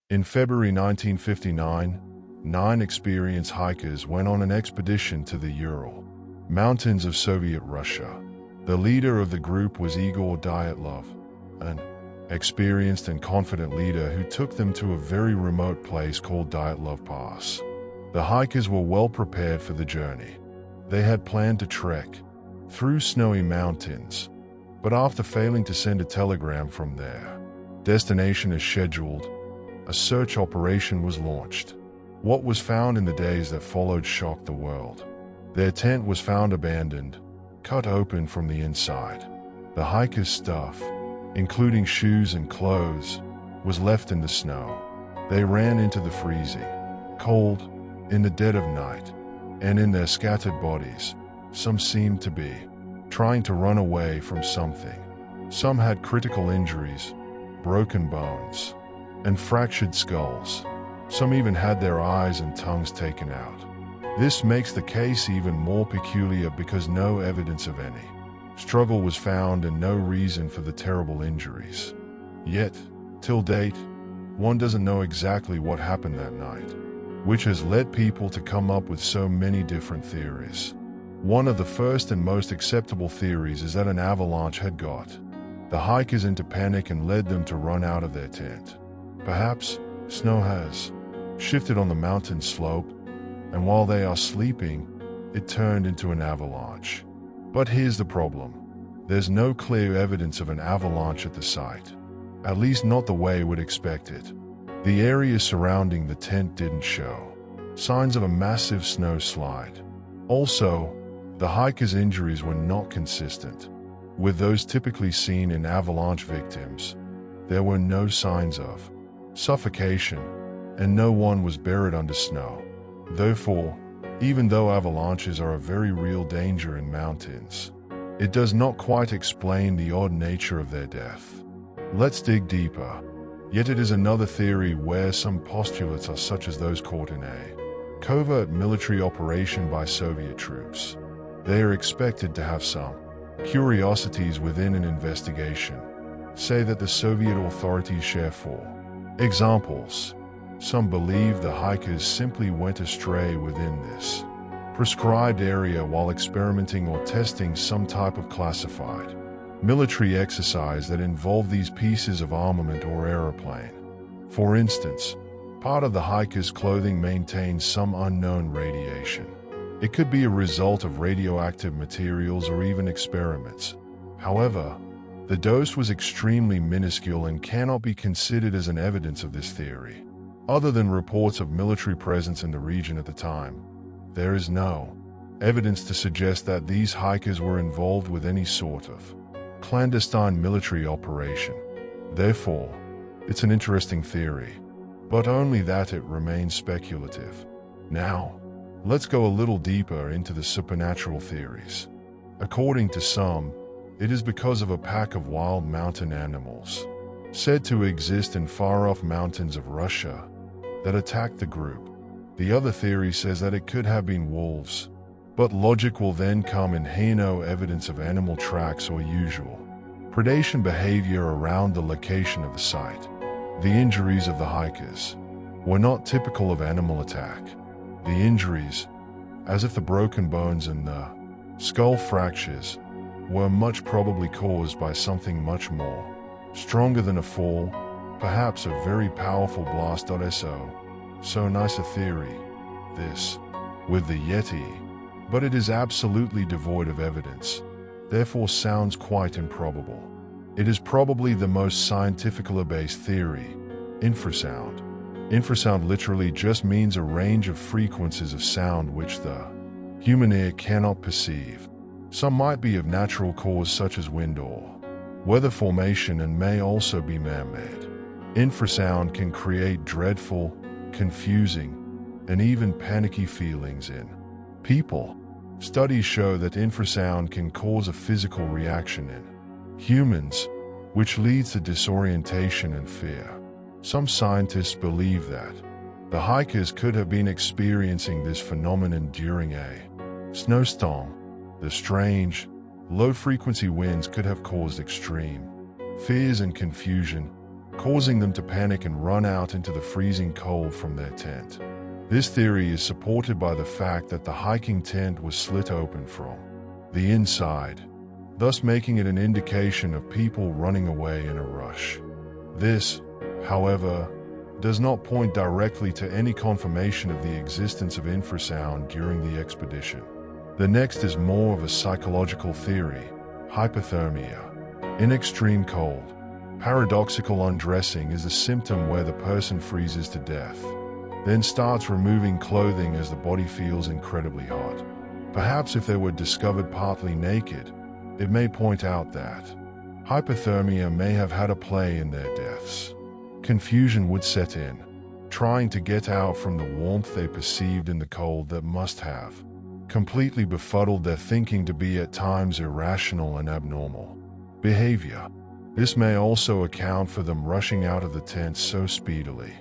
In February 1959, 9 experienced hikers went on an expedition to the Ural Mountains of Soviet Russia. The leader of the group was Igor Dyatlov, an experienced and confident leader who took them to a very remote place called Dyatlov Pass. The hikers were well prepared for the journey. They had planned to trek through snowy mountains, but after failing to send a telegram from their destination as scheduled, a search operation was launched. What was found in the days that followed shocked the world. Their tent was found abandoned, cut open from the inside. The hikers' stuff, including shoes and clothes, was left in the snow. They ran into the freezing cold in the dead of night, and in their scattered bodies, some seemed to be trying to run away from something. Some had critical injuries, broken bones, and fractured skulls. Some even had their eyes and tongues taken out. This makes the case even more peculiar because no evidence of any struggle was found and no reason for the terrible injuries. Yet, till date, one doesn't know exactly what happened that night, which has led people to come up with so many different theories. One of the first and most acceptable theories is that an avalanche had got the hikers into panic and led them to run out of their tent. Perhaps snow has shifted on the mountain slope, and while they are sleeping, it turned into an avalanche. But here's the problem. There's no clear evidence of an avalanche at the site, at least not the way we'd expect it. The area surrounding the tent didn't show signs of a massive snow slide. Also, the hikers' injuries were not consistent with those typically seen in avalanche victims. There were no signs of suffocation, and no one was buried under snow. Therefore, even though avalanches are a very real danger in mountains, it does not quite explain the odd nature of their death. Let's dig deeper. Yet it is another theory where some postulates are such as those caught in a covert military operation by Soviet troops. They are expected to have some curiosities within an investigation, say that the Soviet authorities share for examples. Some believe the hikers simply went astray within this prescribed area while experimenting or testing some type of classified military exercise that involved these pieces of armament or aeroplane. For instance, part of the hikers' clothing maintains some unknown radiation. It could be a result of radioactive materials or even experiments. However, the dose was extremely minuscule and cannot be considered as an evidence of this theory. Other than reports of military presence in the region at the time, there is no evidence to suggest that these hikers were involved with any sort of clandestine military operation. Therefore, it's an interesting theory, but only that it remains speculative. Now, let's go a little deeper into the supernatural theories. According to some, it is because of a pack of wild mountain animals said to exist in far-off mountains of Russia that attacked the group. The other theory says that it could have been wolves, but logic will then come in here no evidence of animal tracks or usual predation behavior around the location of the site. The injuries of the hikers were not typical of animal attack. The injuries, as if the broken bones and the skull fractures, were much probably caused by something much more stronger than a fall, perhaps a very powerful blast. So nice a theory, this, with the Yeti, but it is absolutely devoid of evidence, therefore sounds quite improbable. It is probably the most scientifically based theory, infrasound. Infrasound literally just means a range of frequencies of sound which the human ear cannot perceive. Some might be of natural cause such as wind or weather formation and may also be man-made. Infrasound can create dreadful, confusing, and even panicky feelings in people. Studies show that infrasound can cause a physical reaction in humans, which leads to disorientation and fear. Some scientists believe that the hikers could have been experiencing this phenomenon during a snowstorm. The strange, low-frequency winds could have caused extreme fears and confusion, causing them to panic and run out into the freezing cold from their tent. This theory is supported by the fact that the hiking tent was slit open from the inside, thus making it an indication of people running away in a rush. This, however, does not point directly to any confirmation of the existence of infrasound during the expedition. The next is more of a psychological theory: hypothermia. In extreme cold, paradoxical undressing is a symptom where the person freezes to death, then starts removing clothing as the body feels incredibly hot. Perhaps if they were discovered partly naked, it may point out that hypothermia may have had a play in their deaths. Confusion would set in, trying to get out from the warmth they perceived in the cold that must have completely befuddled their thinking to be at times irrational and abnormal behavior. This may also account for them rushing out of the tent so speedily.